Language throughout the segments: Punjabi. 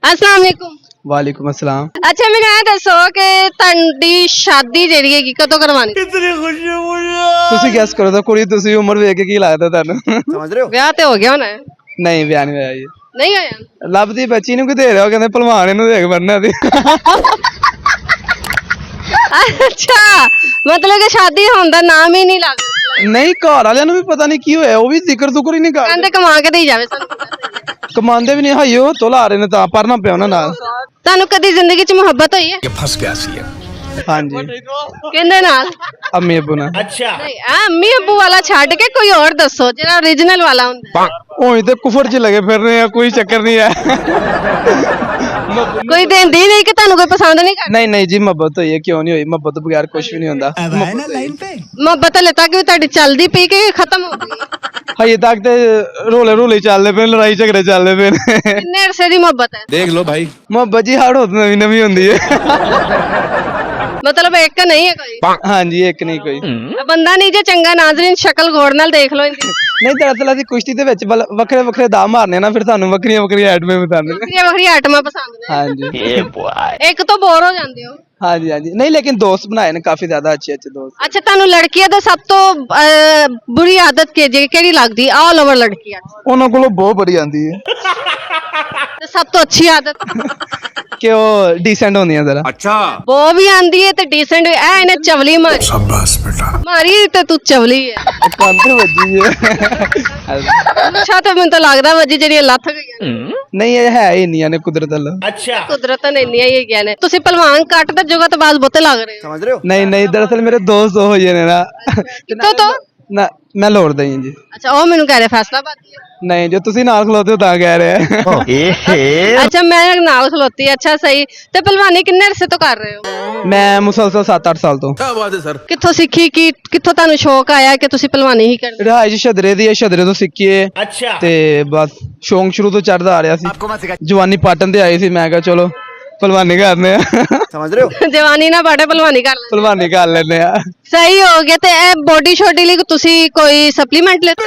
अस्सलाम वालेकुम। वालेकुम अस्सलाम। अच्छा मैंने ये दसो कि ਤੁਹਾਡੀ शादी ਜਿਹੜੀ ਹੈਗੀ ਕਦੋਂ ਕਰਵਾਣੀ? ਤੁਸੀਂ ਗੈਸ ਕਰੋ ਤਾਂ ਕੁੜੀ ਤੁਸੀਂ ਉਮਰ ਵੇਖ ਕੇ ਕੀ ਲੱਗਦਾ ਤੁਹਾਨੂੰ? समझ रहे हो? ਵਿਆਹ ਤੇ ਹੋ ਗਿਆ ਹੋਣਾ ਹੈ? ਨਹੀਂ ਵਿਆਹ ਨਹੀਂ ਹੋਇਆ ਜੀ। ਨਹੀਂ ਹੋਇਆ? ਲੱਭਦੀ ਬੱਚੀ ਨੂੰ ਕਿਤੇ ਰਿਹਾ ਕਹਿੰਦੇ ਭਲਵਾਨ ਇਹਨੂੰ ਦੇਖ ਬੰਨਾ ਦੀ। अच्छा मतलब कि शादी होने का नाम ही नहीं लगदा। ਨਹੀਂ ਘਰ ਵਾਲਿਆਂ ਨੂੰ ਵੀ ਪਤਾ ਨਹੀਂ ਕੀ ਹੋਇਆ ਉਹ ਵੀ ਜ਼ਿਕਰ ਜ਼ੁਕਰ ਹੀ ਨਹੀਂ ਕਰਦੇ ਕਹਿੰਦੇ ਕਮਾ ਕੇ ਦੇਈ ਜਾਵੇ ਸਾਨੂੰ। ਕਮਾਉਂਦੇ ਵੀ ਨਹੀਂ ਹਾਈਓ ਤੋਲਾ ਰਹੇ ਨੇ ਤਾਂ ਪਰਨਾ ਪਿਆ ਉਹਨਾਂ ਨਾਲ। ਤੁਹਾਨੂੰ ਕਦੀ ਜ਼ਿੰਦਗੀ 'ਚ ਮੁਹੱਬਤ ਹੋਈ ਹੈ? फंस गया सी ਹਾਂਜੀ ਕਿਹਦੇ ਨਾਲ? ਅੰਮੀ ਅੱਬੂ ਨਾਲ। अच्छा ਨਹੀਂ ਆ ਅੰਮੀ ਅੱਬੂ ਵਾਲਾ ਛੱਡ ਕੇ ਕੋਈ ਹੋਰ ਦੱਸੋ ਜਿਹੜਾ ओरिजिनल ਵਾਲਾ ਹੁੰਦਾ। ਉਹੀ ਤੇ ਕੁਫਰ 'ਚ ਲਗੇ ਫਿਰ ਰਹੇ ਆ ਕੋਈ ਚੱਕਰ ਨਹੀਂ ਹੈ। ਕੋਈ ਦਿੰਦੀ ਨਹੀਂ ਕਿ ਤੁਹਾਨੂੰ ਕੋਈ ਪਸੰਦ ਨਹੀਂ ਕਰਦਾ? ਨਹੀਂ ਨਹੀਂ ਜੀ ਮੁਹੱਬਤ ਹੋਈ ਹੈ ਕਿਉਂ ਨਹੀਂ ਹੋਈ ਮੁਹੱਬਤ ਤੋਂ ਬਗੈਰ ਕੁਝ ਵੀ ਨਹੀਂ ਹੁੰਦਾ। ਮੁਹੱਬਤ ਹਲੇ ਤੱਕ ਵੀ ਤੁਹਾਡੀ ਚੱਲਦੀ ਪਈ ਕਿ ਖਤਮ ਹੋ ਗਈ? ਹਜੇ ਤੱਕ ਤੇ ਰੋਲੇ ਰੋਲੇ ਚੱਲਦੇ ਪਏ ਲੜਾਈ ਝਗੜੇ ਚੱਲਦੇ ਪਏ ਨੇ। ਕਿੰਨੇ ਅਰਸੇ ਦੀ ਮੁਹੱਬਤ ਹੈ? देख लो भाई ਮੁਹੱਬਤ ਜੀ ਹਰ ਰੋਜ਼ ਨਵੀਂ ਨਵੀਂ ਹੁੰਦੀ ਹੈ। ਮਤਲਬ ਇੱਕ ਨਹੀਂ ਹੈ ਕੋਈ? ਹਾਂਜੀ ਇੱਕ ਨਹੀਂ ਕੋਈ। ਬੰਦਾ ਨਹੀਂ ਜੇ ਚੰਗਾ ਨਾਜ਼ਰੀਨ ਸ਼ਕਲ ਗੌਰ ਨਾਲ ਦੇਖ ਲਓ ਇਹਦੀ। ਨਹੀਂ ਦਰਅਸਲ ਅਸੀਂ ਕੁਸ਼ਤੀ ਦੇ ਵਿੱਚ ਵੱਖਰੇ ਵੱਖਰੇ ਦਾ ਮਾਰਨੇ ਨਾ ਫਿਰ ਤੁਹਾਨੂੰ ਵੱਖਰੀਆਂ ਵੱਖਰੀਆਂ ਆਈਟਮਾਂ ਬਤਾਉਂਦੇ ਨੇ। ਵੱਖਰੀਆਂ ਵੱਖਰੀਆਂ ਆਈਟਮਾਂ ਪਸੰਦ ਨੇ। ਹਾਂਜੀ ਇੱਕ ਤੋਂ ਬੋਰ ਹੋ ਜਾਂਦੇ ਹੋ। ਹਾਂਜੀ ਹਾਂਜੀ ਨਹੀਂ ਲੇਕਿਨ ਦੋਸਤ ਬਣਾਏ ਨੇ ਕਾਫੀ ਜ਼ਿਆਦਾ ਅੱਛੇ ਅੱਛੇ ਦੋਸਤ। ਅੱਛਾ ਤੁਹਾਨੂੰ ਲੜਕੀਆਂ ਦਾ ਸਭ ਤੋਂ ਬੁਰੀ ਆਦਤ ਕਿਹੜੀ ਲੱਗਦੀ? ਆਲ ਓਵਰ ਲੜਕੀਆਂ ਉਹਨਾਂ ਕੋਲੋਂ ਬਹੁਤ ਬੜੀ ਆਂਦੀ ਹੈ ਤੇ ਸਭ ਤੋਂ ਅੱਛੀ ਆਦਤ? ਕਿ ਉਹ ਡੀਸੈਂਟ ਹੁੰਦੀਆਂ ਜ਼ਰਾ। अच्छा ਉਹ ਵੀ ਆਂਦੀ ਹੈ ਤੇ ਡੀਸੈਂਟ ਵੀ। ਐ ਇਹਨੇ ਚਵਲੀ ਮਾਰੀ। शाबाश बेटा ਮਾਰੀ ਤੇ ਤੂੰ ਚਵਲੀ ਹੈ। ਕੰਨ ਤੇ ਵੱਜੀ ਹੈ। ਅੱਛਾ ਤੇ ਮੈਨੂੰ ਤਾਂ ਲੱਗਦਾ ਵੱਜੀ ਜਿਹੜੀ ਲੱਥ ਗਈ। ਨਹੀਂ ਇਹ ਹੈ ਹੀ ਇੰਨੀਆਂ ਨੇ ਕੁਦਰਤ ਵੱਲੋਂ। अच्छा ਕੁਦਰਤ ਨੇ ਇੰਨੀਆਂ ਹੀ ਹੈਗੀਆਂ ਨੇ। ਤੁਸੀਂ ਪਹਿਲਵਾਨ ਕੱਟ ਤੇ ਜੁਗਤ ਬਾਜ਼ ਬਹੁਤੇ ਲੱਗ ਰਹੇ ਹੋ। समझ रहे हो? ਨਹੀਂ ਨਹੀਂ ਦਰਅਸਲ ਮੇਰੇ ਦੋਸਤ ਉਹ ਹੋਏ ਨੇ ਨਾ। ਕਿੱਥੋਂ ਤੋਂ? ਨਾ ਮੈਂ ਲੋੜ ਦਈ ਜੀ। ਅੱਛਾ ਉਹ ਮੈਨੂੰ ਕਹਿ ਰਹੇ ਫੈਸਲਾਬਾਦ ਦੀ ਹੈ। ਨਹੀਂ ਜੋ ਤੁਸੀਂ ਨਾਲ ਖਲੋਤੇ ਹੋ ਤਾਂ ਕਹਿ ਰਿਹਾ। ਅੱਛਾ ਮੈਂ ਨਾਲ ਖਲੋਤੀ। ਅੱਛਾ ਸਹੀ। ਤੇ ਪਹਿਲਵਾਨੀ ਕਿੰਨੇ ਅਰਸੇ ਤੋਂ ਕਰ ਰਹੇ ਹੋ? ਮੈਂ ਮੁਸਲਸਲ 7-8 ਸਾਲ ਤੋਂ। क्या बात है सर ਕਿੱਥੋਂ ਸਿੱਖੀ? ਕਿੱਥੋਂ ਤੁਹਾਨੂੰ ਸ਼ੌਕ ਆਇਆ ਕਿ ਤੁਸੀਂ ਪਹਿਲਵਾਨੀ ਹੀ ਕਰਨੀ? ਰਿਹਾਇਸ਼ ਸ਼ਦਰੇ ਦੀ ਹੈ ਸ਼ਦਰੇ ਤੋਂ ਸਿੱਖੀ ਹੈ अच्छा ਤੇ ਬਸ ਸ਼ੌਂਕ ਸ਼ੁਰੂ ਤੋਂ ਚੜਦਾ ਆ ਰਿਹਾ ਸੀ। आपको मैं सिखा ਜਵਾਨੀ ਪਾਟਣ ਤੇ ਆਈ ਸੀ ਮੈਂ ਕਿਹਾ ਚਲੋ ਪਹਿਲਵਾਨੀ ਕਰਨੇ ਆ। समझ रहे हो? ਜਵਾਨੀ ਨਾ ਬਾੜੇ ਪਹਿਲਵਾਨੀ ਕਰ ਲੈ। ਪਹਿਲਵਾਨੀ ਕਰ ਲੈਨੇ ਆ। ਸਹੀ ਹੋ ਗਿਆ। ਤੇ ਇਹ ਬੋਡੀ ਸ਼ੋਡੀ ਲਈ ਤੁਸੀਂ ਕੋਈ ਸਪਲੀਮੈਂਟ ਲੈते?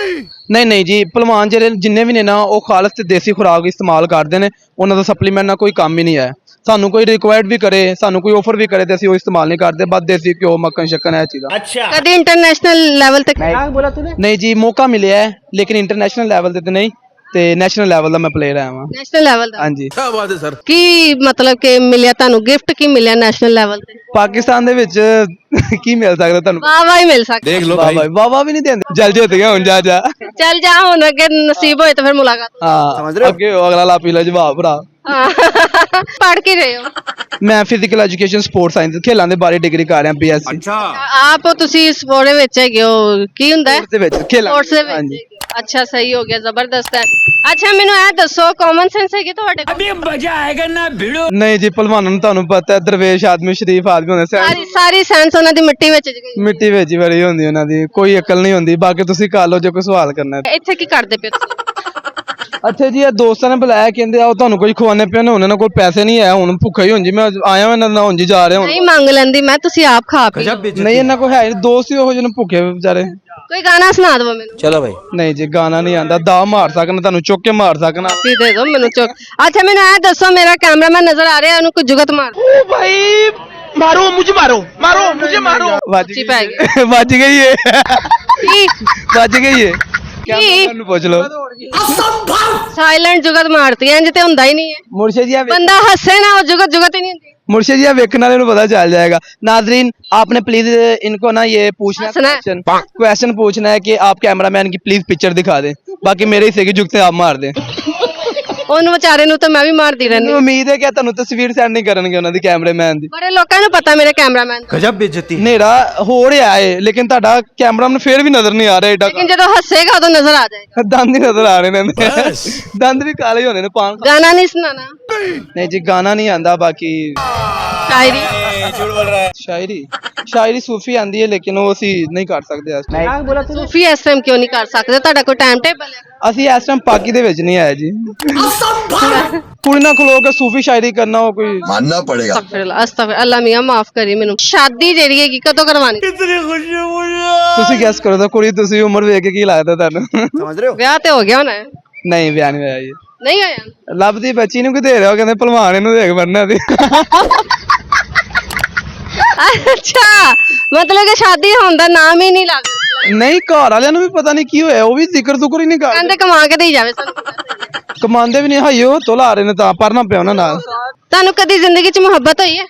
ਨਹੀਂ ਨਹੀਂ ਜੀ ਪਹਿਲਵਾਨ ਜਿਹੜੇ ਜਿੰਨੇ ਵੀ ਨੇ ਨਾ ਉਹ ਖਾਲਸ ਤੇ ਦੇਸੀ ਖੁਰਾਕ ਇਸਤੇਮਾਲ ਕਰਦੇ ਨੇ ਉਹਨਾਂ ਦਾ ਸਪਲੀਮੈਂਟ ਨਾਲ ਕੋਈ ਕੰਮ ਹੀ ਨਹੀਂ ਹੈ। ਸਾਨੂੰ ਕੋਈ ਰਿਕੁਆਇਰਡ ਵੀ ਕਰੇ ਸਾਨੂੰ ਕੋਈ ਆਫਰ ਵੀ ਕਰੇ ਤੇ ਅਸੀਂ ਉਹ ਇਸਤੇਮਾਲ ਨਹੀਂ ਕਰਦੇ ਬਸ ਦੇਸੀ ਘਿਓ ਮੱਖਣ ਸ਼ੱਕਰ ਇਹ ਚੀਜ਼ਾਂ। अच्छा ਕਦੀ ਇੰਟਰਨੈਸ਼ਨਲ ਲੈਵਲ ਤੇ? ਨਹੀਂ ਜੀ ਮੌਕਾ ਮਿਲਿਆ ਹੈ ਲੇਕਿਨ ਇੰਟਰਨੈਸ਼ਨਲ ਲੈਵਲ ਤੇ ਨਹੀਂ ਤੇ ਨੈਸ਼ਨਲ ਲੈਵਲ ਦਾ ਮੈਂ ਪਲੇਅਰ ਆਇਆ ਹਾਂ। ਨੈਸ਼ਨਲ ਲੈਵਲ ਦਾ? ਹਾਂਜੀ क्या बात है सर ਕੀ ਮਤਲਬ ਕਿ ਮਿਲਿਆ ਤੁਹਾਨੂੰ? ਗਿਫਟ ਕੀ ਮਿਲਿਆ ਨੈਸ਼ਨਲ ਲੈਵਲ ਤੇ? ਪਾਕਿਸਤਾਨ ਦੇ ਵਿੱਚ ਕੀ ਮਿਲ ਸਕਦਾ ਤੁਹਾਨੂੰ? ਵਾਹ ਵਾਹ ਹੀ ਮਿਲ ਸਕਦਾ। देख लो ਵਾਹ भाई ਵਾਹ ਵੀ ਨਹੀਂ ਦਿੰਦੇ ਜਲਦੀ ਹੋ ਗਿਆ ਹੁਣ ਜਾ ਜਾ। ਚੱਲ ਜਾ ਹੁਣ ਅੱਗੇ ਨਸੀਬ ਹੋਏ ਤਾਂ ਫਿਰ ਮੁਲਾਕਾਤ। समझ रहे ਹਾਂ हो? ਅੱਗੇ ਅਗਲਾ ਲਾ ਪੀ ਲੈ ਜਵਾਬ ਭਰਾ। ਹਾਂ ਪੜ੍ਹ ਕੇ ਰਹੇ ਹੋ? ਮੈਂ ਫਿਜ਼ੀਕਲ ਐਜੂਕੇਸ਼ਨ ਸਪੋਰਟਸ ਸਾਇੰਸ ਖੇਲਾਂ ਦੇ ਬਾਰੇ ਡਿਗਰੀ ਕਰ ਰਿਹਾ BSc अच्छा ਆਪ ਤੁਸੀਂ ਸਪੋਰਟ ਦੇ ਵਿੱਚ ਹੈਗੇ ਹੋ? ਕੀ ਹੁੰਦਾ ਹੈ ਦੇ ਵਿੱਚ ਖੇਲਾਂ ਸਪੋਰਟਸ ਦੇ ਵਿੱਚ? ਹਾਂਜੀ। ਹੈਗੇ ਹੋ। ਅੱਛਾ ਸਹੀ ਹੋ ਗਿਆ ਜ਼ਬਰਦਸਤ ਹੈ। ਅੱਛਾ ਮੈਨੂੰ ਇਹ ਦੱਸੋ ਕਾਮਨ ਸੈਂਸ ਹੈਗੀ ਤੁਹਾਡੇ ਕੋਲ? ਨਹੀਂ ਜੀ ਪਹਿਲਵਾਨਾਂ ਨੂੰ ਤੁਹਾਨੂੰ ਪਤਾ ਹੈ ਦਰਵੇਸ਼ ਆਦਮੀ ਸ਼ਰੀਫ ਆਦਮੀ ਹੁੰਦੇ ਸਾਰੀ ਸਾਰੀ ਸੈਂਸ ਉਹਨਾਂ ਦੀ ਮਿੱਟੀ ਵਿੱਚ ਗਈ। ਮਿੱਟੀ ਵਿੱਚ ਹੀ ਵੜੀ ਹੁੰਦੀ ਉਹਨਾਂ ਦੀ ਕੋਈ ਅਕਲ ਨਹੀਂ ਹੁੰਦੀ। ਬਾਕੀ ਤੁਸੀਂ ਕਰ ਲਓ ਜੇ ਕੋਈ ਸਵਾਲ ਕਰਨਾ ਹੈ। ਇੱਥੇ ਕੀ ਕਰਦੇ ਪਏ ਤੁਸੀਂ? ਅੱਛਾ ਜੀ ਇਹ ਦੋਸਤਾਂ ਨੇ ਬੁਲਾਇਆ ਕਹਿੰਦੇ ਆਓ ਤੁਹਾਨੂੰ ਕੁਝ ਖਵਾਣੇ ਪਿਆ ਨੇ ਉਹਨਾਂ ਕੋਲ ਪੈਸੇ ਨਹੀਂ ਹੈ ਹੁਣ ਭੁੱਖਾ ਹੀ ਹੁਣ ਜੀ ਮੈਂ ਆਇਆ ਇਹਨਾਂ ਨਾਲ ਹੁਣ ਜੀ ਜਾ ਰਿਹਾ ਹੁਣ। ਨਹੀਂ ਮੰਗ ਲੈਂਦੀ ਮੈਂ ਤੁਸੀਂ ਆਪ ਖਾ ਪੀ ਲਓ। ਨਹੀਂ ਇਹਨਾਂ ਕੋਲ ਹੈ ਨੀ, ਦੋਸਤ ਹੀ ਉਹੋ ਜਿਹੇ ਨੇ ਭੁੱਖੇ ਵਿਚਾਰੇ। ਕੋਈ ਗਾਣਾ ਸੁਣਾ ਦਿਓ ਮੈਨੂੰ। चलो भाई ਨਹੀਂ ਜੀ ਗਾਣਾ ਨਹੀਂ ਆਂਦਾ ਦਾ ਮਾਰ ਸਕਣਾ ਤੁਹਾਨੂੰ ਚੁੱਕ ਕੇ ਮਾਰ ਸਕਣਾ। ਵੀ ਦੇ ਦਿਓ ਮੈਨੂੰ ਚੁੱਕ। ਅੱਛਾ ਮੈਨੂੰ ਇਹ ਦੱਸੋ ਮੇਰਾ ਕੈਮਰਾਮੈਨ ਨਜ਼ਰ ਆ ਰਿਹਾ ਉਹਨੂੰ ਕੋਈ ਜੁਗਤ ਮਾਰ। ਮਾਰੋ ਮੁਝੇ ਵੱਜ ਸੱਚੀ ਪੈ ਗਈ। ਵੱਜ ਗਈ ਏ ਕੀ ਵੱਜ ਗਈ ਏ ਕੈਮਰਾਮੈਨ ਨੂੰ ਪੁੱਛ ਲਓ। ਸਾਇਲੈਂਟ ਜੁਗਤ ਮਾਰਤੀ ਐ ਇੰਜ ਤੇ ਹੁੰਦਾ ਹੀ ਨਹੀਂ ਹੈ। मुर्शिद जी ਬੰਦਾ ਹੱਸੇ ਨਾ ਉਹ ਜੁਗਤ ਜੁਗਤ ਹੀ ਨਹੀਂ ਹੁੰਦੀ। मुर्शिद जी वेखने वाले को पता चल जाएगा। नाजरीन आपने प्लीज इनको ना ये पूछना हंसना है। क्वेश्चन पूछना है कि आप कैमरामैन की प्लीज पिक्चर दिखा दें बाकी मेरे हिस्से की जुगते आप मार दें। ਉਹਨੂੰ ਵਿਚਾਰੇ ਨੂੰ ਤਾਂ ਮੈਂ ਵੀ ਮਾਰਦੀ ਰਹਿੰਦੀ। उम्मीद है कि ਤੁਹਾਨੂੰ ਤਸਵੀਰ ਸੈਂਡ ਨਹੀਂ ਕਰਨਗੇ ਉਹਨਾਂ ਦੀ ਕੈਮਰਾਮੈਨ ਦੀ। ਬੜੇ ਲੋਕਾਂ ਨੂੰ ਪਤਾ ਮੇਰੇ ਕੈਮਰਾਮੈਨ ਦਾ। गजब बेइज्जती ਹਨੇਰਾ ਹੋ ਰਿਹਾ ਏ ਲੇਕਿਨ ਤੁਹਾਡਾ ਕੈਮਰਾਮੈਨ ਫੇਰ ਵੀ ਨਜ਼ਰ ਨਹੀਂ ਆ ਰਿਹਾ ਏਡਾ। ਲੇਕਿਨ ਜਦੋਂ ਹੱਸੇਗਾ ਉਦੋਂ ਨਜ਼ਰ ਆ ਜਾਏਗਾ। ਦੰਦ ਹੀ ਨਜ਼ਰ ਆ ਰਹੇ ਨੇ ਦੰਦ ਵੀ ਕਾਲੇ ਹੋਣੇ ਨੇ ਪਾਣ। ਗਾਣਾ ਨਹੀਂ ਸੁਣਾਣਾ? ਨਹੀਂ ਜੀ ਗਾਣਾ ਨਹੀਂ ਆਂਦਾ ਬਾਕੀ ਸ਼ਾਇਰੀ ਸ਼ਾਇਰੀ ਸੂਫੀ ਆਂਦੀ ਹੈ ਲੇਕਿਨ ਉਹ ਅਸੀਂ ਨਹੀਂ ਕਰ ਸਕਦੇ ਇਸ time। ਸੂਫੀ ਇਸ ਟਾਈਮ ਕਿਉਂ ਨਹੀਂ ਕਰ ਸਕਦੇ? ਤੁਹਾਡਾ ਕੋਈ ਟਾਈਮ ਟੇਬਲ ਹੈ? ਅਸੀਂ ਇਸ ਟਾਈਮ ਪਾਕੀ ਦੇ ਵਿੱਚ ਨਹੀਂ ਆਏ ਜੀ। ਕੁੜੀ ਨਾਲ ਖਲੋ ਕੇ ਸੂਫੀ ਸ਼ਾਇਰੀ ਕਰਨਾ ਉਹ ਕੋਈ मानना पड़ेगा। ਅਸਤਗਫਿਰ ਅੱਲਾ ਮੀਆਂ ਮਾਫ ਕਰੀ ਮੈਨੂੰ। ਸ਼ਾਦੀ ਜਿਹੜੀ ਹੈਗੀ ਕਦੋਂ ਕਰਵਾਣੀ? ਤੁਸੀਂ ਗੈਸ ਕਰੋ ਤਾਂ ਕੁੜੀ ਤੁਸੀਂ ਉਮਰ ਵੇਖ ਕੇ ਕੀ ਲੱਗਦਾ ਤੁਹਾਨੂੰ? समझ रहे हो? ਵਿਆਹ ਤੇ ਹੋ ਗਿਆ ਹੋਣਾ ਹੈ? ਨਹੀਂ ਵਿਆਹ ਨਹੀਂ ਹੋਇਆ ਜੀ। ਨਹੀਂ ਹੋਇਆ ਲੱਭਦੀ ਬੱਚੀ ਨੂੰ ਕਿ ਦੇ ਰਿਹਾ ਉਹ ਕਹਿੰਦੇ ਭਲਵਾਨ ਇਹਨੂੰ ਦੇਖ ਮਰਨਾ ਸੀ ਅੱਛਾ ਮਤਲਬ ਕਿ ਸ਼ਾਦੀ ਹੋਣ ਦਾ ਨਾਮ ਹੀ ਨਹੀਂ ਲੱਗਦਾ ਨਹੀਂ ਘਰ ਵਾਲਿਆਂ ਨੂੰ ਵੀ ਪਤਾ ਨਹੀਂ ਕੀ ਹੋਇਆ ਉਹ ਵੀ ਜ਼ਿਕਰ ਜ਼ੁਕਰ ਹੀ ਨਹੀਂ ਕਰਦੇ ਕਹਿੰਦੇ ਕਮਾ ਕੇ ਦੇਈ ਜਾਵੇ ਸਾਨੂੰ ਕਮਾਉਂਦੇ ਵੀ ਨਹੀਂ ਹਾਈਓ ਤੋਲਾ ਰਹੇ ਨੇ ਤਾਂ ਪੜਨਾ ਪਿਆ ਉਹਨਾਂ ਨਾਲ ਤੁਹਾਨੂੰ ਕਦੀ ਜ਼ਿੰਦਗੀ 'ਚ ਮੁਹੱਬਤ ਹੋਈ ਹੈ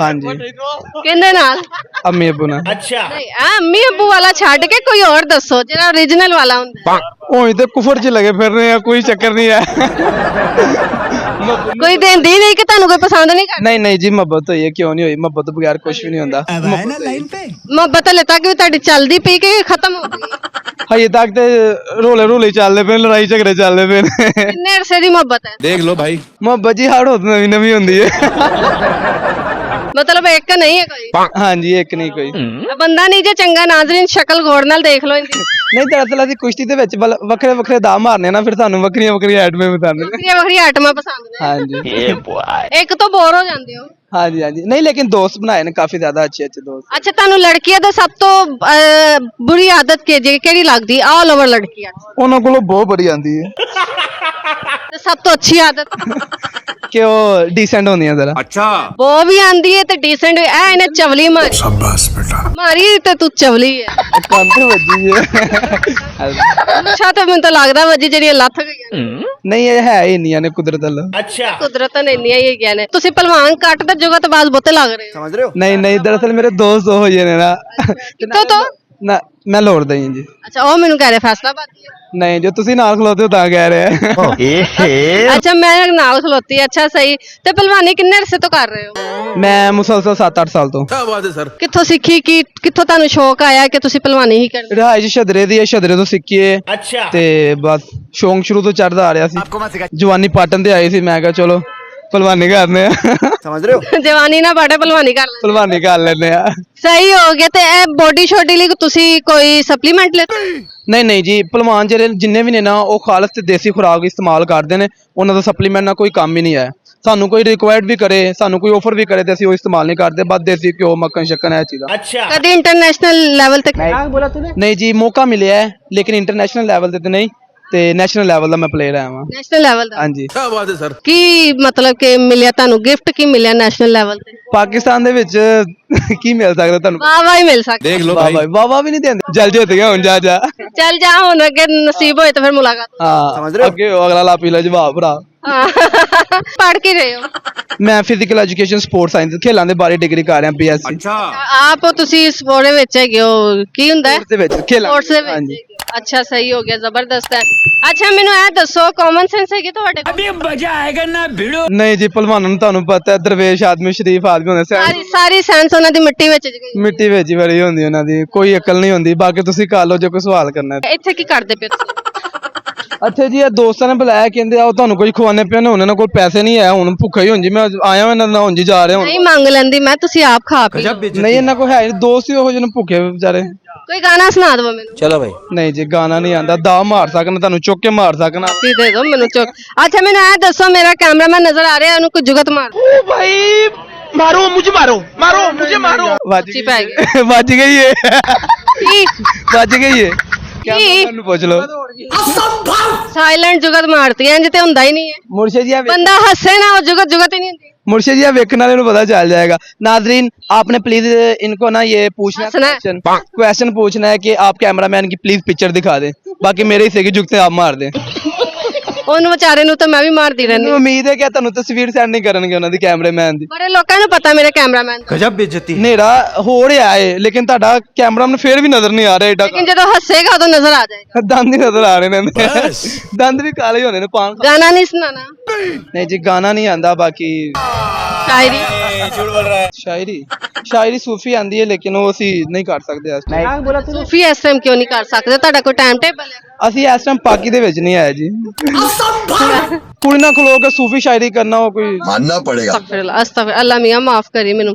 ਹਾਂਜੀ ਕਿਹਦੇ ਨਾਲ ਅੰਮੀ ਅੱਬੂ ਨਾਲ ਨਹੀਂ ਆ ਅੰਮੀ ਅੱਬੂ ਵਾਲਾ ਛੱਡ ਕੇ ਕੋਈ ਹੋਰ ਦੱਸੋ ਜਿਹੜਾ origignal ਵਾਲਾ ਹੁੰਦਾ ਉਹੀ ਤੇ ਕੁਫਰ 'ਚ ਲਗੇ ਫਿਰ ਰਹੇ ਆ ਕੋਈ ਚੱਕਰ ਨਹੀਂ ਹੈ ਕੋਈ ਦਿੰਦੀ ਨਹੀਂ ਕਿ ਤੁਹਾਨੂੰ ਕੋਈ ਪਸੰਦ ਨਹੀਂ ਕਰਦਾ ਨਹੀਂ ਨਹੀਂ ਜੀ ਮੁਹੱਬਤ ਹੋਈ ਹੈ ਕਿਉਂ ਨਹੀਂ ਹੋਈ ਮੁਹੱਬਤ ਤੋਂ ਬਗੈਰ ਕੁਝ ਵੀ ਨਹੀਂ ਹੁੰਦਾ ਮੁਹੱਬਤ ਹਲੇ ਤੱਕ ਵੀ ਤੁਹਾਡੀ ਚੱਲਦੀ ਪਈ ਕਿ ਖਤਮ ਹੋ ਗਈ ਹਜੇ ਤੱਕ ਤੇ ਰੋਲੇ ਰੋਲੇ ਚੱਲਦੇ ਪਏ ਲੜਾਈ ਝਗੜੇ ਚੱਲਦੇ ਪਏ ਨੇ ਕਿੰਨੇ ਅਰਸੇ ਦੀ ਮੁਹੱਬਤ ਹੈ देख लो भाई। ਮੁਹੱਬਤ ਜੀ ਹਰ ਰੋਜ਼ ਨਵੀਂ ਨਵੀਂ ਹੁੰਦੀ ਹੈ ਮਤਲਬ ਇੱਕ ਨਹੀਂ ਹੈ ਕੋਈ ਹਾਂਜੀ ਇੱਕ ਨਹੀਂ ਕੋਈ ਬੰਦਾ ਨਹੀਂ ਜੇ ਚੰਗਾ ਨਾਜ਼ਰੀਨ ਸ਼ਕਲ ਗੌਰ ਨਾਲ ਦੇਖ ਲਓ ਇਹਦੀ ਨਹੀਂ ਦਰਅਸਲ ਅਸੀਂ ਕੁਸ਼ਤੀ ਦੇ ਵਿੱਚ ਵੱਖਰੇ ਵੱਖਰੇ ਦਾਅ ਮਾਰਨੇ ਨਾ ਫਿਰ ਸਾਨੂੰ ਵੱਖਰੀਆਂ ਵੱਖਰੀਆਂ ਆਈਟਮਾਂ ਬਤਾਉਂਦੇ ਨੇ ਵੱਖਰੀਆਂ ਵੱਖਰੀਆਂ ਆਈਟਮਾਂ ਪਸੰਦ ਨੇ ਹਾਂਜੀ ਇੱਕ ਤੋਂ ਬੋਰ ਹੋ ਜਾਂਦੇ ਹੋ ਹਾਂਜੀ ਹਾਂਜੀ ਨਹੀਂ ਲੇਕਿਨ ਦੋਸਤ ਬਣਾਏ ਨੇ ਕਾਫੀ ਜ਼ਿਆਦਾ ਅੱਛੇ ਅੱਛੇ ਦੋਸਤ ਅੱਛਾ ਤੁਹਾਨੂੰ ਲੜਕੀਆਂ ਦਾ ਸਭ ਤੋਂ ਬੁਰੀ ਆਦਤ ਕਿਹੜੀ ਲੱਗਦੀ ਆਲ ਓਵਰ ਲੜਕੀਆਂ ਉਹਨਾਂ ਕੋਲੋਂ ਬਹੁਤ ਬੜੀ ਆਂਦੀ ਹੈ ਤੇ ਸਭ ਤੋਂ ਅੱਛੀ ਆਦਤ ਕਿ ਉਹ ਡੀਸੈਂਟ ਹੁੰਦੀਆਂ ਜ਼ਰਾ अच्छा। ਉਹ ਵੀ ਆਂਦੀ ਹੈ ਤੇ ਡੀਸੈਂਟ ਵੀ ਐ ਇਹਨੇ ਚਵਲੀ ਮਾਰੀ शाबाश बेटा। ਮਾਰੀ ਤੇ ਤੂੰ ਚਵਲੀ ਹੈ ਕੰਨ ਤੇ ਵੱਜੀ ਹੈ ਅੱਛਾ ਤੇ ਮੈਨੂੰ ਤਾਂ ਲੱਗਦਾ ਵੱਜੀ ਜਿਹੜੀਆਂ ਲੱਥ ਗਈਆਂ ਨਹੀਂ ਇਹ ਹੈ ਹੀ ਇੰਨੀਆਂ ਨੇ ਕੁਦਰਤ ਵੱਲੋਂ ਕੁਦਰਤਨ ਇੰਨੀਆਂ ਹੀ ਹੈਗੀਆਂ ਨੇ ਤੁਸੀਂ ਪਹਿਲਵਾਨ ਕੱਟ ਤੇ ਜੁਗਤ ਬਾਜ਼ ਬਹੁਤੇ ਲੱਗ ਰਹੇ ਹੋ ਨਹੀਂ ਨਹੀਂ ਦਰਅਸਲ ਮੇਰੇ ਦੋਸਤ ਹੋ ਜੇ ਨੇ ਨਾ ਕਿੱਥੋਂ ਤੋਂ ਨਾ ਮੈਂ ਲੋੜਦਾ ਹੀ ਜੀ ਅੱਛਾ ਉਹ ਮੈਨੂੰ ਕਹਿ ਰਹੇ ਫੈਸਲਾਬਾਦ ਦੀ ਹੈ। ਨਹੀਂ ਜੋ ਤੁਸੀਂ ਨਾਲ ਖਲੋਤੇ ਹੋ ਤਾਂ ਕਹਿ ਰਿਹਾ ਅੱਛਾ ਮੈਂ ਨਾਲ ਖਲੋਤੀ ਅੱਛਾ ਸਹੀ ਤੇ ਪਹਿਲਵਾਨੀ ਕਿੰਨੇ ਅਰਸੇ ਤੋਂ ਕਰ ਰਹੇ ਹੋ ਮੈਂ ਮੁਸਲਸਲ 7-8 ਸਾਲ ਤੋਂ क्या बात है सर। ਕਿੱਥੋਂ ਸਿੱਖੀ ਕੀ ਕਿੱਥੋਂ ਤੁਹਾਨੂੰ ਸ਼ੌਕ ਆਇਆ ਕਿ ਤੁਸੀਂ ਪਹਿਲਵਾਨੀ ਹੀ ਕਰਨੀ ਰਿਹਾਇਸ਼ ਸ਼ਦਰੇ ਦੀ ਹੈ ਸ਼ਦਰੇ ਤੋਂ ਸਿੱਖੀ ਹੈ ਅੱਛਾ ਤੇ ਬਸ ਸ਼ੌਂਕ ਸ਼ੁਰੂ ਤੋਂ ਚੜਦਾ ਆ ਰਿਹਾ ਸੀ ਜਵਾਨੀ ਪਾਟਨ ਤੇ ਆਈ ਸੀ ਮੈਂ ਕਿਹਾ ਚਲੋ ਪਹਿਲਵਾਨੀ ਕਰਨੇ ਆ ਜਵਾਨੀ ਨਾ ਬਾਟੇ ਪਹਿਲਵਾਨੀ ਕਰ ਲੈ ਪਹਿਲਵਾਨੀ ਕਰ ਲੈਨੇ ਆ ਸਹੀ ਹੋ ਗਿਆ ਤੇ ਇਹ ਬੋਡੀ ਸ਼ੋਡੀ ਲਈ ਤੁਸੀਂ ਕੋਈ ਸਪਲੀਮੈਂਟ ਲੈਤੇ ਨਹੀਂ ਨਹੀਂ ਜੀ ਪਹਿਲਵਾਨ ਜਿਹੜੇ ਜਿੰਨੇ ਵੀ ਨੇ ਨਾ ਉਹ ਖਾਲਸ ਤੇ ਦੇਸੀ ਖੁਰਾਕ ਇਸਤੇਮਾਲ ਕਰਦੇ ਨੇ ਉਹਨਾਂ ਦਾ ਸਪਲੀਮੈਂਟ ਨਾਲ ਕੋਈ ਕੰਮ ਹੀ ਨਹੀਂ ਹੈ ਸਾਨੂੰ ਕੋਈ ਰਿਕੁਆਇਰਡ ਵੀ ਕਰੇ ਸਾਨੂੰ ਕੋਈ ਆਫਰ ਵੀ ਕਰੇ ਤੇ ਅਸੀਂ ਉਹ ਇਸਤੇਮਾਲ ਨਹੀਂ ਕਰਦੇ ਬਸ ਦੇਸੀ ਘਿਓ ਮੱਖਣ ਸ਼ੱਕਰ ਇਹ ਚੀਜ਼ਾਂ ਕਦੀ ਇੰਟਰਨੈਸ਼ਨਲ ਲੈਵਲ ਤੇ ਨਹੀਂ ਜੀ ਮੌਕਾ ਮਿਲਿਆ ਹੈ ਲੇਕਿਨ ਇੰਟਰਨੈਸ਼ਨਲ ਲੈਵਲ ਤੇ ਨਹੀਂ ਤੇ ਨੈਸ਼ਨਲ ਲੈਵਲ ਦਾ ਮੈਂ ਪਲੇਅਰ ਆਇਆ ਹਾਂ ਨੈਸ਼ਨਲ ਲੈਵਲ ਦਾ ਹਾਂਜੀ क्या बात है सर। ਕੀ ਮਤਲਬ ਕਿ ਮਿਲਿਆ ਤੁਹਾਨੂੰ ਗਿਫਟ ਕੀ ਮਿਲਿਆ ਨੈਸ਼ਨਲ ਲੈਵਲ ਤੇ ਪਾਕਿਸਤਾਨ ਦੇ ਵਿੱਚ ਕੀ ਮਿਲ ਸਕਦਾ ਤੁਹਾਨੂੰ ਵਾਹ ਵਾਹ ਹੀ ਮਿਲ ਸਕਦਾ देख लो ਵਾਹ भाई। ਵਾਹ ਵੀ ਨਹੀਂ ਦਿੰਦੇ ਜਲ ਜੇ ਉੱਤੇ ਗਿਆ ਹੁਣ ਜਾ ਜਾ ਚੱਲ ਜਾ ਹੁਣ ਅੱਗੇ ਨਸੀਬ ਹੋਏ ਤਾਂ ਫਿਰ ਮੁਲਾਕਾਤ ਹਾਂ ਅੱਗੇ ਉਹ ਅਗਲਾ ਲਾ ਪੀ ਲੈ ਜਵਾਬ ਭਰਾ ਹਾਂ ਪੜ੍ਹ ਕੇ ਰਹੇ ਹੋ ਮੈਂ ਫਿਜ਼ੀਕਲ ਐਜੂਕੇਸ਼ਨ ਸਪੋਰਟਸ ਸਾਇੰਸ ਖੇਲਾਂ ਦੇ ਬਾਰੇ ਡਿਗਰੀ ਕਰ ਰਿਹਾ ਪੀਐਸਸੀ अच्छा। ਆਪ ਤੁਸੀਂ ਸਪੋਰਟ ਵਿੱਚ ਹੈਗੇ ਹੋ ਕੀ ਹੁੰਦਾ ਹੈ ਦੇ ਵਿੱਚ ਖੇਲਾਂ ਸਪੋਰਟਸ ਦੇ ਵਿੱਚ ਹੈਗੇ ਹੋ। ਅੱਛਾ ਸਹੀ ਹੋ ਗਿਆ ਜ਼ਬਰਦਸਤ ਹੈ ਅੱਛਾ ਮੈਨੂੰ ਇਹ ਦੱਸੋ ਕਾਮਨ ਸੈਂਸ ਹੈਗੀ ਤੁਹਾਡੇ ਕੋਲ ਨਹੀਂ ਜੀ ਪਹਿਲਵਾਨਾਂ ਨੂੰ ਤੁਹਾਨੂੰ ਪਤਾ ਹੈ ਦਰਵੇਸ਼ ਆਦਮੀ ਸ਼ਰੀਫ ਆਦਮੀ ਹੁੰਦੇ ਸਾਰੀ ਸੈਂਸ ਉਹਨਾਂ ਦੀ ਮਿੱਟੀ ਵਿੱਚ ਗਈ ਮਿੱਟੀ ਵਿੱਚ ਹੀ ਭਰੀ ਹੁੰਦੀ ਉਹਨਾਂ ਦੀ ਕੋਈ ਅਕਲ ਨਹੀਂ ਹੁੰਦੀ ਬਾਕੀ ਤੁਸੀਂ ਕਰ ਲਓ ਜੇ ਕੋਈ ਸਵਾਲ ਕਰਨਾ ਹੈ ਇੱਥੇ ਕੀ ਕਰਦੇ ਪਏ ਤੁਸੀਂ ਅੱਛਾ ਜੀ ਇਹ ਦੋਸਤਾਂ ਨੇ ਬੁਲਾਇਆ ਕਹਿੰਦੇ ਆਓ ਤੁਹਾਨੂੰ ਕੁਝ ਖਵਾਣੇ ਪਿਆ ਨੇ ਉਹਨਾਂ ਕੋਲ ਪੈਸੇ ਨਹੀਂ ਹੈ ਹੁਣ ਭੁੱਖਾ ਹੀ ਹੁਣ ਜੀ ਮੈਂ ਆਇਆ ਇਹਨਾਂ ਨਾਲ ਹੁਣ ਜੀ ਜਾ ਰਿਹਾ ਹੁਣ ਨਹੀਂ ਮੰਗ ਲੈਂਦੀ ਮੈਂ ਤੁਸੀਂ ਆਪ ਖਾ ਪੀ ਲਓ। ਨਹੀਂ ਇਹਨਾਂ ਕੋਲ ਹੈ ਨੀ, ਦੋਸਤ ਹੀ ਉਹੋ ਜਿਹੇ ਨੂੰ ਭੁੱਖੇ ਵਿਚਾਰੇ ਕੋਈ ਗਾਣਾ ਸੁਣਾ ਦਿਓ ਮੈਨੂੰ चलो भाई। ਨਹੀਂ ਜੀ ਗਾਣਾ ਨਹੀਂ ਆਂਦਾ ਦਾ ਮਾਰ ਸਕਣਾ ਤੁਹਾਨੂੰ ਚੁੱਕ ਕੇ ਮਾਰ ਸਕਣਾ ਕੀ ਦੇ ਦਿਓ ਮੈਨੂੰ ਚੁੱਕ ਅੱਛਾ ਮੈਨੂੰ ਇਹ ਦੱਸੋ ਮੇਰਾ ਕੈਮਰਾਮੈਨ ਨਜ਼ਰ ਆ ਰਿਹਾ ਉਹਨੂੰ ਕੋਈ ਜੁਗਤ ਮਾਰ ਵੱਜ ਉੱਚੀ ਪੈ ਗਈ। ਵੱਜ ਗਈ ਏ ਕੀ ਵੱਜ ਗਈ ਏ ਕੈਮਰਾਮੈਨ ਨੂੰ ਪੁੱਛ ਲਓ ਸਾਇਲੈਂਟ ਜੁਗਤ ਮਾਰਤੀ ਇੰਜ ਤੇ ਹੁੰਦਾ ਹੀ ਨਹੀਂ ਹੈ ਮੁਰਸ਼ਿਦ ਜੀ ਬੰਦਾ ਹੱਸੇ ਨਾ ਉਹ ਜੁਗਤ जगत ही नहीं होती मुर्शिद जी वेखने वाले को पता चल जाएगा। नाजरीन आपने प्लीज इनको ना ये पूछना क्वेश्चन पूछना है कि आप कैमरामैन की प्लीज पिक्चर दिखा दें, बाकी मेरे हिस्से की जुगते आप मार दें। ਉਹਨੂੰ ਵਿਚਾਰੇ ਨੂੰ ਤਾਂ ਮੈਂ ਵੀ ਮਾਰਦੀ ਰਹਿੰਦੀ ਉਮੀਦ ਹੈ ਕਿ ਤੁਹਾਨੂੰ ਤਸਵੀਰ ਸੈਂਡ ਨਹੀਂ ਕਰਨਗੇ ਉਹਨਾਂ ਦੀ ਕੈਮਰਾਮੈਨ ਦੀ। ਬੜੇ ਲੋਕਾਂ ਨੂੰ ਪਤਾ ਮੇਰੇ ਕੈਮਰਾਮੈਨ गजब बेइज्जती। ਹਨੇਰਾ ਹੋ ਰਿਹਾ ਹੈ ਲੇਕਿਨ ਤੁਹਾਡਾ ਕੈਮਰਾਮੈਨ ਫੇਰ ਵੀ ਨਜ਼ਰ ਨਹੀਂ ਆ ਰਿਹਾ ਏਡਾ। ਲੇਕਿਨ ਜਦੋਂ ਹੱਸੇਗਾ ਉਦੋਂ ਨਜ਼ਰ ਆ ਜਾਏਗਾ। ਦੰਦ ਹੀ ਨਜ਼ਰ ਆ ਰਹੇ ਨੇ ਦੰਦ ਵੀ ਕਾਲੇ ਹੋਣੇ ਨੇ ਪਾਣ। ਗਾਣਾ ਨਹੀਂ ਸੁਣਾਣਾ ਨਹੀਂ ਜੀ ਗਾਣਾ ਨਹੀਂ ਆਂਦਾ ਬਾਕੀ ਸ਼ਾਇਰੀ ਸ਼ਾਇਰੀ ਸੂਫੀ ਆਂਦੀ ਹੈ ਲੇਕਿਨ ਉਹ ਅਸੀਂ ਨਹੀਂ ਕਰ ਸਕਦੇ ਇਸ ਟਾਈਮ। ਸੂਫੀ ਇਸ ਟਾਈਮ ਕਿਉਂ ਨਹੀਂ ਕਰ ਸਕਦੇ ਤੁਹਾਡਾ ਕੋਈ ਟਾਈਮ ਟੇਬਲ ਹੈ ਅਸੀਂ ਇਸ ਟਾਈਮ ਪਾਕੀ ਦੇ ਵਿੱਚ ਨਹੀਂ ਆਏ ਜੀ। ਕੁੜੀ ਨਾਲ ਖਲੋ ਕੇ ਸੂਫੀ ਸ਼ਾਇਰੀ ਕਰਨਾ ਉਹ ਕੋਈ मानना पड़ेगा। ਅਸਤਗਫਿਰ ਅੱਲਾ ਮੀਆਂ ਮਾਫ ਕਰੀ ਮੈਨੂੰ